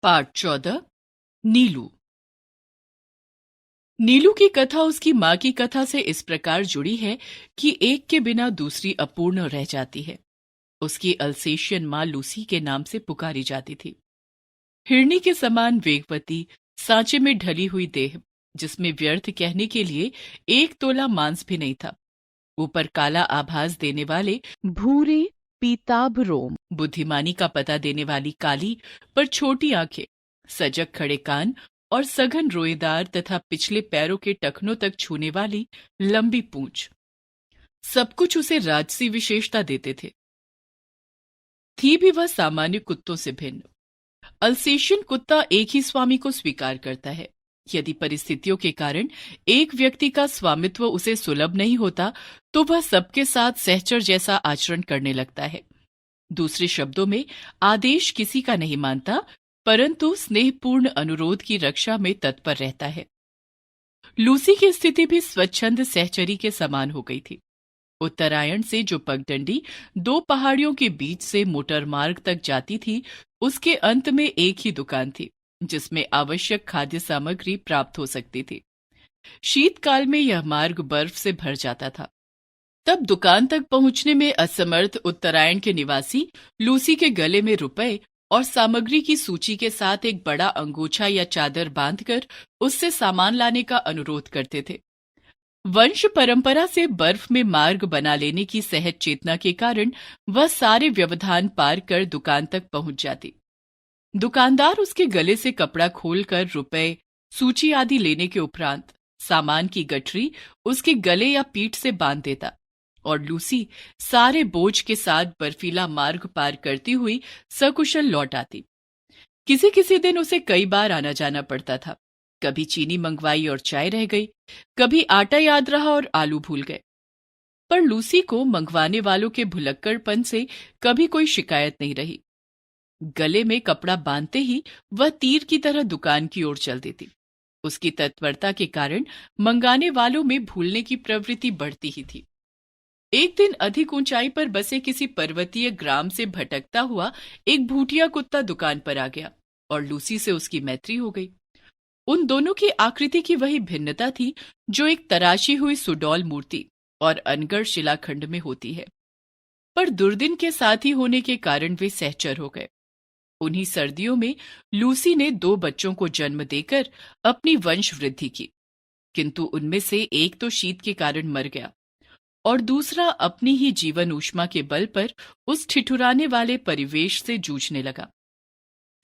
पाठ 14 नीलू। नीलू की कथा उसकी माँ की कथा से इस प्रकार जुड़ी है कि एक के बिना दूसरी अपूर्ण रह जाती है। उसकी अल्सेशियन माँ लूसी के नाम से पुकारी जाती थी। हिरनी के समान वेगवती, सांचे में ढली हुई देह, जिसमें व्यर्थ कहने के लिए एक तोला मांस भी नहीं था। ऊपर काला आभास देने वाले भूरे पीताभ रोम, बुद्धिमानी का पता देने वाली काली पर छोटी आंखें, सजग खड़े कान और सघन रोएदार तथा पिछले पैरों के टखनों तक छूने वाली लंबी पूंछ, सब कुछ उसे राजसी विशेषता देते थे। थी भी वह सामान्य कुत्तों से भिन्न। अल्सेशियन कुत्ता एक ही स्वामी को स्वीकार करता है। यदि परिस्थितियों के कारण एक व्यक्ति का स्वामित्व उसे सुलभ नहीं होता, तो वह सबके साथ सहचर जैसा आचरण करने लगता है। दूसरे शब्दों में, आदेश किसी का नहीं मानता, परंतु स्नेहपूर्ण अनुरोध की रक्षा में तत्पर रहता है। लूसी की स्थिति भी स्वच्छंद सहचरी के समान हो गई थी। उत्तरायण से जो पगडंडी दो पहाड़ियों के बीच से मोटर मार्ग तक जाती थी, उसके अंत में एक ही दुकान थी जिसमें आवश्यक खाद्य सामग्री प्राप्त हो सकती थी। शीतकाल में यह मार्ग बर्फ से भर जाता था। तब दुकान तक पहुंचने में असमर्थ उत्तरायण के निवासी लूसी के गले में रुपए और सामग्री की सूची के साथ एक बड़ा अंगोछा या चादर बांधकर उससे सामान लाने का अनुरोध करते थे। वंश परंपरा से बर्फ में मार्ग बना लेने की सहज चेतना के कारण वह सारे व्यवधान पार कर दुकान तक पहुंच जाती। दुकानदार उसके गले से कपड़ा खोलकर रुपए, सूची आदि लेने के उपरांत सामान की गठरी उसके गले या पीठ से बांध देता और लूसी सारे बोझ के साथ बर्फीला मार्ग पार करती हुई सकुशल लौट आती। किसी किसी दिन उसे कई बार आना जाना पड़ता था। कभी चीनी मंगवाई और चाय रह गई, कभी आटा याद रहा और आलू भूल गए। पर लूसी को मंगवाने वालों के भुलक्कड़पन से कभी कोई शिकायत नहीं रही। गले में कपड़ा बांधते ही वह तीर की तरह दुकान की ओर चल देती। उसकी तत्परता के कारण मंगाने वालों में भूलने की प्रवृत्ति बढ़ती ही थी। एक दिन अधिक ऊंचाई पर बसे किसी पर्वतीय ग्राम से भटकता हुआ एक भूटिया कुत्ता दुकान पर आ गया और लूसी से उसकी मैत्री हो गई। उन दोनों की आकृति की वही भिन्नता थी जो एक तराशी हुई सुडौल मूर्ति और अनगढ़ शिलाखंड में होती है। पर दुर्दिन के साथी होने के कारण वे सहचर हो गए। उन्हीं सर्दियों में लूसी ने 2 बच्चों को जन्म देकर अपनी वंश वृद्धि की, किंतु उनमें से एक तो शीत के कारण मर गया और दूसरा अपनी ही जीवन ऊष्मा के बल पर उस ठिठुराने वाले परिवेश से जूझने लगा।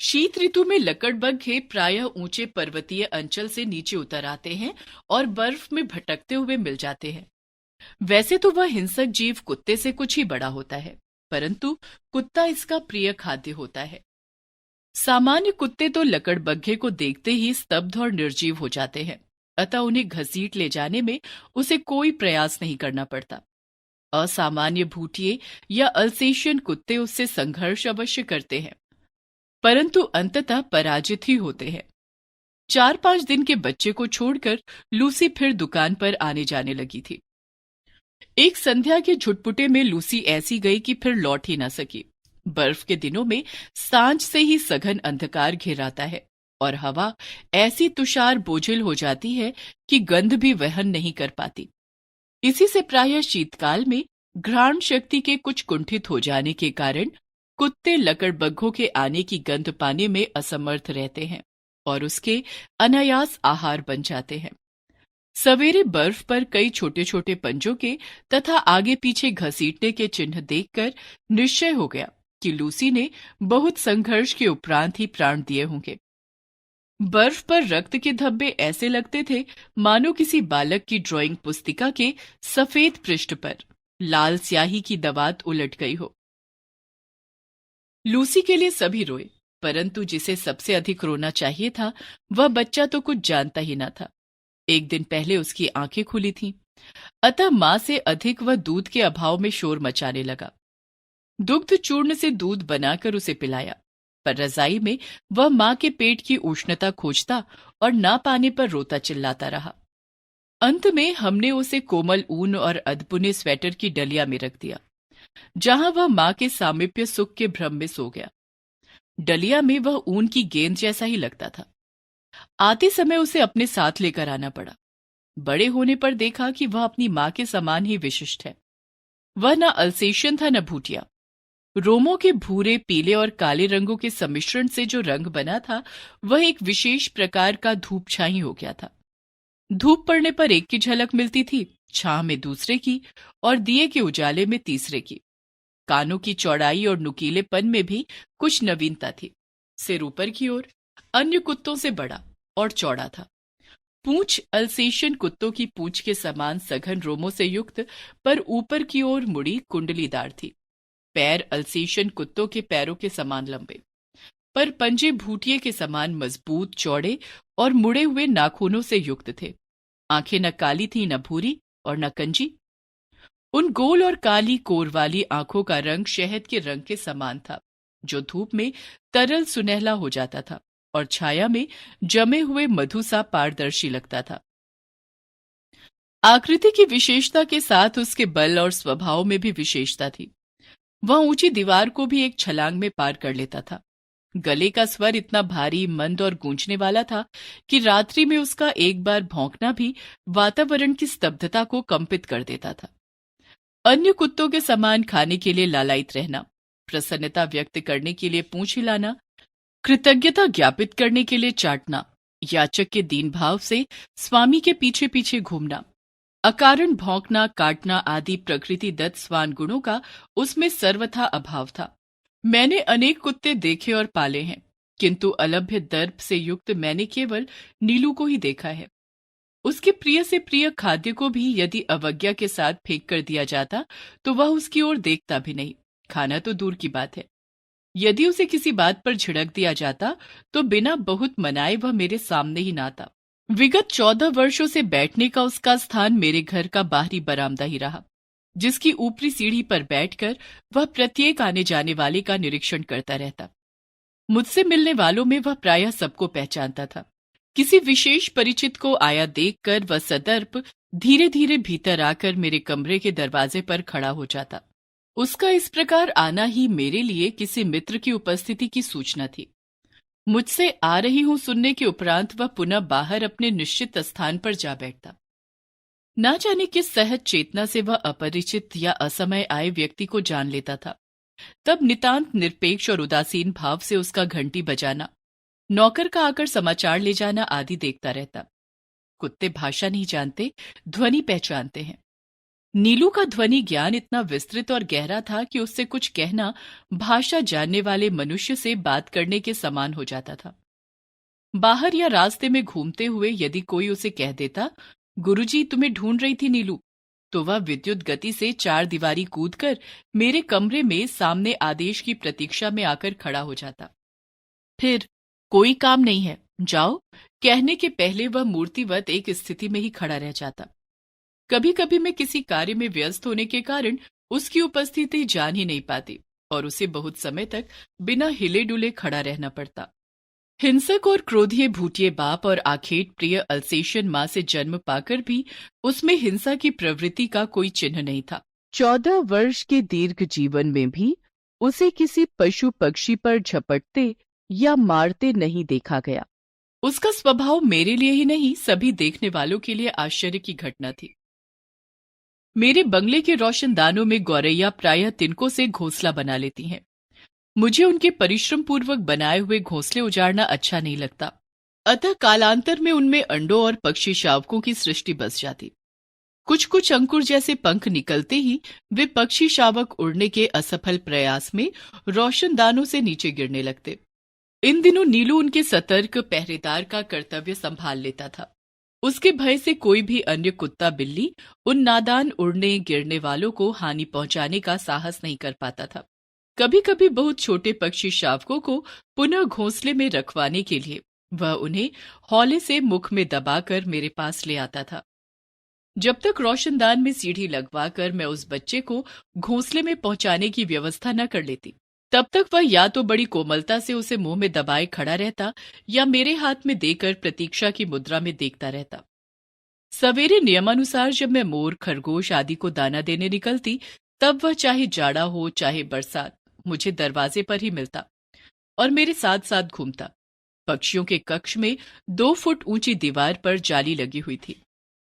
शीत ऋतु में लकड़बग्घे प्रायः ऊंचे पर्वतीय अंचल से नीचे उतर आते हैं और बर्फ में भटकते हुए मिल जाते हैं। वैसे तो वह हिंसक जीव कुत्ते से कुछ ही बड़ा होता है, परंतु कुत्ता इसका प्रिय खाद्य होता है। सामान्य कुत्ते तो लकड़बग्घे को देखते ही स्तब्ध और निर्जीव हो जाते हैं, अतः उन्हें घसीट ले जाने में उसे कोई प्रयास नहीं करना पड़ता। असामान्य भूटिये या अल्सेशियन कुत्ते उससे संघर्ष अवश्य करते हैं, परंतु अंततः पराजित ही होते हैं। 4-5 दिन के बच्चे को छोड़कर लूसी फिर दुकान पर आने जाने लगी थी। एक संध्या के झुटपुटे में लूसी ऐसी गई कि फिर लौट ही न सकी। बर्फ के दिनों में सांझ से ही सघन अंधकार घिर आता है और हवा ऐसी तुषार बोझिल हो जाती है कि गंध भी वहन नहीं कर पाती। इसी से प्रायः शीतकाल में घ्राण शक्ति के कुछ कुंठित हो जाने के कारण कुत्ते लकड़बग्घों के आने की गंध पाने में असमर्थ रहते हैं और उसके अनायास आहार बन जाते हैं। सवेरे बर्फ पर कई छोटे छोटे पंजों के तथा आगे पीछे घसीटने के चिन्ह देखकर निश्चय हो गया कि लूसी ने बहुत संघर्ष के उपरांत ही प्राण दिए होंगे। बर्फ पर रक्त के धब्बे ऐसे लगते थे मानो किसी बालक की ड्राइंग पुस्तिका के सफेद पृष्ठ पर लाल स्याही की दवात उलट गई हो। लूसी के लिए सभी रोए, परंतु जिसे सबसे अधिक रोना चाहिए था वह बच्चा तो कुछ जानता ही न था। एक दिन पहले उसकी आंखें खुली थीं, अतः मां से अधिक वह दूध के अभाव में शोर मचाने लगा। दुग्ध चूर्ण से दूध बनाकर उसे पिलाया, पर रजाई में वह मां के पेट की उष्णता खोजता और ना पाने पर रोता चिल्लाता रहा। अंत में हमने उसे कोमल ऊन और अधबुने स्वेटर की डलिया में रख दिया, जहां वह मां के सामीप्य सुख के भ्रम में सो गया। डलिया में वह ऊन की गेंद जैसा ही लगता था। आते समय उसे अपने साथ लेकर आना पड़ा। बड़े होने पर देखा कि वह अपनी मां के समान ही विशिष्ट है। वह न अल्सेशियन था न भूटिया। रोमों के भूरे, पीले और काले रंगों के सम्मिश्रण से जो रंग बना था, वह एक विशेष प्रकार का धूप छाई हो गया था। धूप पड़ने पर एक की झलक मिलती थी, छाह में दूसरे की और दिए के उजाले में तीसरे की। कानों की चौड़ाई और नुकीलेपन में भी कुछ नवीनता थी। सिर ऊपर की ओर, अन्य कुत्तों से बड़ा और चौड़ा था। पूंछ अल्सेशियन कुत्तों की पूंछ के समान सघन रोमों से युक्त, पर ऊपर की ओर मुड़ी कुंडलीदार थी। पैर अल्सेशियन कुत्तों के पैरों के समान लंबे, पर पंजे भूटिये के समान मजबूत, चौड़े और मुड़े हुए नाखूनों से युक्त थे। आंखें न काली थी, न भूरी और न कंजी। उन गोल और काली कोर वाली आंखों का रंग शहद के रंग के समान था, जो धूप में तरल सुनहला हो जाता था और छाया में जमे हुए मधु सा पारदर्शी लगता था। आकृति की विशेषता के साथ उसके बल और स्वभाव में भी विशेषता थी। वह ऊंची दीवार को भी एक छलांग में पार कर लेता था। गले का स्वर इतना भारी, मंद और गूंजने वाला था कि रात्रि में उसका एक बार भौंकना भी वातावरण की स्तब्धता को कंपित कर देता था। अन्य कुत्तों के समान खाने के लिए लालायित रहना, प्रसन्नता व्यक्त करने के लिए पूंछ हिलाना, कृतज्ञता ज्ञापित करने के लिए चाटना, याचक के दीन भाव से स्वामी के पीछे पीछे घूमना, अकारण भौंकना, काटना आदि प्रकृति दत्त स्वान गुणों का उसमें सर्वथा अभाव था। मैंने अनेक कुत्ते देखे और पाले हैं, किंतु अलभ्य दर्प से युक्त मैंने केवल नीलू को ही देखा है। उसके प्रिय से प्रिय खाद्य को भी यदि अवज्ञा के साथ फेंक कर दिया जाता तो वह उसकी ओर देखता भी नहीं, खाना तो दूर की बात है। यदि उसे किसी बात पर झिड़क दिया जाता तो बिना बहुत मनाए वह मेरे सामने ही ना आता। विगत 14 वर्षों से बैठने का उसका स्थान मेरे घर का बाहरी बरामदा ही रहा, जिसकी ऊपरी सीढ़ी पर बैठकर वह प्रत्येक आने जाने वाले का निरीक्षण करता रहता। मुझसे मिलने वालों में वह प्रायः सबको पहचानता था। किसी विशेष परिचित को आया देखकर वह सदर्प धीरे धीरे भीतर आकर मेरे कमरे के दरवाजे पर खड़ा हो जाता। उसका इस प्रकार आना ही मेरे लिए किसी मित्र की उपस्थिति की सूचना थी। मुझसे आ रही हूं सुनने के उपरांत वह पुनः बाहर अपने निश्चित स्थान पर जा बैठता। ना जाने किस सहज चेतना से वह अपरिचित या असमय आए व्यक्ति को जान लेता था। तब नितांत निरपेक्ष और उदासीन भाव से उसका घंटी बजाना, नौकर का आकर समाचार ले जाना आदि देखता रहता। कुत्ते भाषा नहीं जानते, ध्वनि पहचानते हैं। नीलू का ध्वनि ज्ञान इतना विस्तृत और गहरा था कि उससे कुछ कहना भाषा जानने वाले मनुष्य से बात करने के समान हो जाता था। बाहर या रास्ते में घूमते हुए यदि कोई उसे कह देता, गुरुजी तुम्हें ढूंढ रही थी नीलू, तो वह विद्युत गति से 4 दीवारी कूदकर मेरे कमरे में सामने आदेश की प्रतीक्षा में आकर खड़ा हो जाता। फिर कोई काम नहीं है, जाओ कहने के पहले वह मूर्तिवत एक स्थिति में ही खड़ा रह जाता। कभी कभी मैं किसी कार्य में व्यस्त होने के कारण उसकी उपस्थिति जान ही नहीं पाती और उसे बहुत समय तक बिना हिले डुले खड़ा रहना पड़ता। हिंसक और क्रोधीय भूटिये बाप और आखेट प्रिय अल्सेशियन मां से जन्म पाकर भी उसमें हिंसा की प्रवृत्ति का कोई चिन्ह नहीं था। 14 वर्ष के दीर्घ जीवन में भी उसे किसी पशु पक्षी पर झपटते या मारते नहीं देखा गया। उसका स्वभाव मेरे लिए ही नहीं, सभी देखने वालों के लिए आश्चर्य की घटना थी। मेरे बंगले के रोशनदानों में गौरैया प्रायः तिनकों से घोंसला बना लेती हैं। मुझे उनके परिश्रम पूर्वक बनाए हुए घोंसले उजाड़ना अच्छा नहीं लगता, अतः कालांतर में उनमें अंडों और पक्षी शावकों की सृष्टि बस जाती। कुछ कुछ अंकुर जैसे पंख निकलते ही वे पक्षी शावक उड़ने के असफल प्रयास में रोशनदानों से नीचे गिरने लगते। इन दिनों नीलू उनके सतर्क पहरेदार का कर्तव्य संभाल लेता था। उसके भय से कोई भी अन्य कुत्ता बिल्ली उन नादान उड़ने गिरने वालों को हानि पहुंचाने का साहस नहीं कर पाता था। कभी कभी बहुत छोटे पक्षी शावकों को पुनः घोंसले में रखवाने के लिए वह उन्हें हौले से मुख में दबाकर मेरे पास ले आता था। जब तक रोशनदान में सीढ़ी लगवाकर मैं उस बच्चे को घोंसले में पहुंचाने की व्यवस्था न कर लेती, तब तक वह या तो बड़ी कोमलता से उसे मुंह में दबाए खड़ा रहता या मेरे हाथ में देकर प्रतीक्षा की मुद्रा में देखता रहता। सवेरे नियमानुसार जब मैं मोर, खरगोश आदि को दाना देने निकलती, तब वह चाहे जाड़ा हो चाहे बरसात मुझे दरवाजे पर ही मिलता। और मेरे साथ साथ घूमता। पक्षियों के कक्ष में 2 फुट ऊंची दीवार पर जाली लगी हुई थी।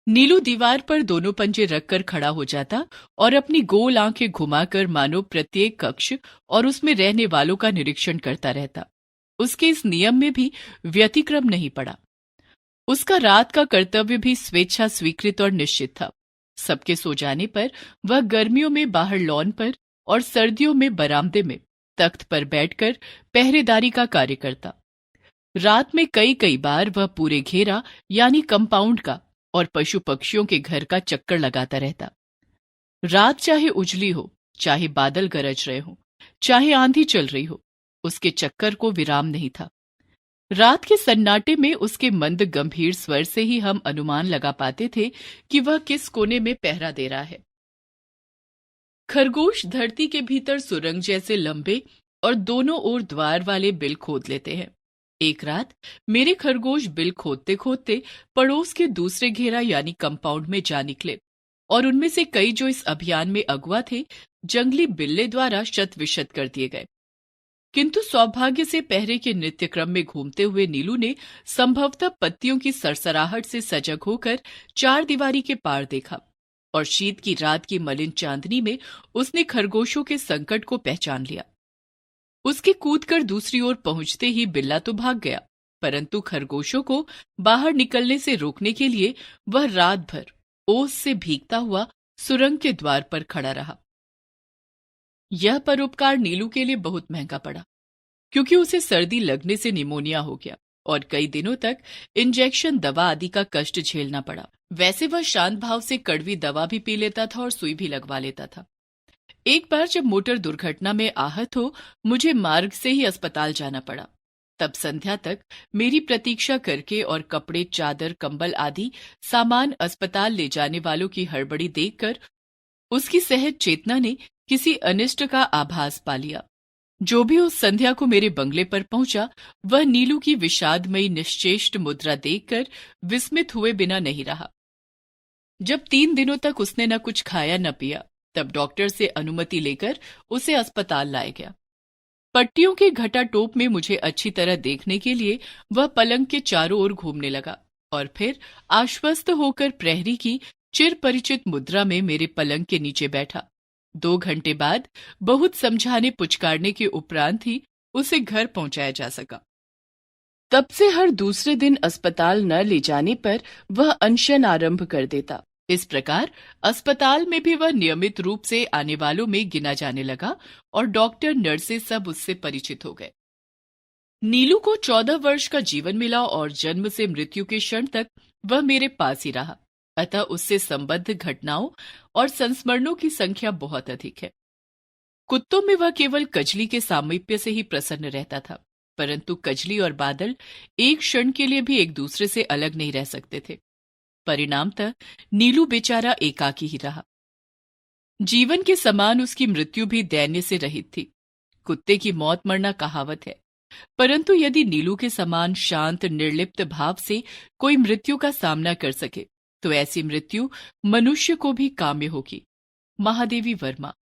नीलू दीवार पर दोनों पंजे रखकर खड़ा हो जाता और अपनी गोल आंखें घुमाकर मानो प्रत्येक कक्ष और उसमें रहने वालों का निरीक्षण करता रहता। उसके इस नियम में भी व्यतिक्रम नहीं पड़ा। उसका रात का कर्तव्य भी स्वेच्छा स्वीकृत और निश्चित था। सबके सो जाने पर वह गर्मियों में बाहर लॉन पर और सर्दियों में बरामदे में तख्त पर बैठकर पहरेदारी का कार्य करता। रात में कई कई बार वह पूरे घेरा यानी कंपाउंड का और पशु पक्षियों के घर का चक्कर लगाता रहता। रात चाहे उजली हो, चाहे बादल गरज रहे हो, चाहे आंधी चल रही हो, उसके चक्कर को विराम नहीं था। रात के सन्नाटे में उसके मंद गंभीर स्वर से ही हम अनुमान लगा पाते थे कि वह किस कोने में पहरा दे रहा है। खरगोश धरती के भीतर सुरंग जैसे लंबे और दोनों ओर द्वार वाले बिल खोद लेते हैं। एक रात मेरे खरगोश बिल खोदते खोदते पड़ोस के दूसरे घेरा यानी कंपाउंड में जा निकले और उनमें से कई जो इस अभियान में अगुआ थे जंगली बिल्ले द्वारा शत विशत कर दिए गए। किंतु सौभाग्य से पहरे के नित्य क्रम में घूमते हुए नीलू ने संभवतः पत्तियों की सरसराहट से सजग होकर चार दीवारी के पार देखा और शीत की रात की मलिन चांदनी में उसने खरगोशों के संकट को पहचान लिया। उसके कूदकर दूसरी ओर पहुंचते ही बिल्ला तो भाग गया, परंतु खरगोशों को बाहर निकलने से रोकने के लिए वह रात भर ओस से भीगता हुआ सुरंग के द्वार पर खड़ा रहा। यह परोपकार नीलू के लिए बहुत महंगा पड़ा, क्योंकि उसे सर्दी लगने से निमोनिया हो गया और कई दिनों तक इंजेक्शन दवा आदि का कष्ट झेलना पड़ा। वैसे वह शांत भाव से कड़वी दवा भी पी लेता था और सुई भी लगवा लेता था। एक बार जब मोटर दुर्घटना में आहत हो मुझे मार्ग से ही अस्पताल जाना पड़ा। तब संध्या तक मेरी प्रतीक्षा करके और कपड़े, चादर, कंबल आदि सामान अस्पताल ले जाने वालों की हड़बड़ी देखकर उसकी सहज चेतना ने किसी अनिष्ट का आभास पा लिया। जो भी उस संध्या को मेरे बंगले पर पहुंचा वह नीलू की विषादमयी निश्चेष्ट मुद्रा देखकर विस्मित हुए बिना नहीं रहा। जब 3 दिनों तक उसने न कुछ खाया न पिया, तब डॉक्टर से अनुमति लेकर उसे अस्पताल लाया गया। पट्टियों के घटाटोप में मुझे अच्छी तरह देखने के लिए वह पलंग के चारों ओर घूमने लगा और फिर आश्वस्त होकर प्रहरी की चिर परिचित मुद्रा में मेरे पलंग के नीचे बैठा। 2 घंटे बाद बहुत समझाने पुचकारने के उपरांत ही उसे घर पहुंचाया जा सका। तब से हर दूसरे दिन अस्पताल न ले जाने पर वह अनशन आरंभ कर देता। इस प्रकार अस्पताल में भी वह नियमित रूप से आने वालों में गिना जाने लगा और डॉक्टर, नर्सें सब उससे परिचित हो गए। नीलू को 14 वर्ष का जीवन मिला और जन्म से मृत्यु के क्षण तक वह मेरे पास ही रहा। अतः उससे संबद्ध घटनाओं और संस्मरणों की संख्या बहुत अधिक है। कुत्तों में वह केवल कजली के सामीप्य से ही प्रसन्न रहता था, परंतु कजली और बादल एक क्षण के लिए भी एक दूसरे से अलग नहीं रह सकते थे। परिणामतः नीलू बेचारा एकाकी ही रहा। जीवन के समान उसकी मृत्यु भी दैन्य से रहित थी। कुत्ते की मौत मरना कहावत है, परंतु यदि नीलू के समान शांत निर्लिप्त भाव से कोई मृत्यु का सामना कर सके तो ऐसी मृत्यु मनुष्य को भी काम्य होगी। महादेवी वर्मा।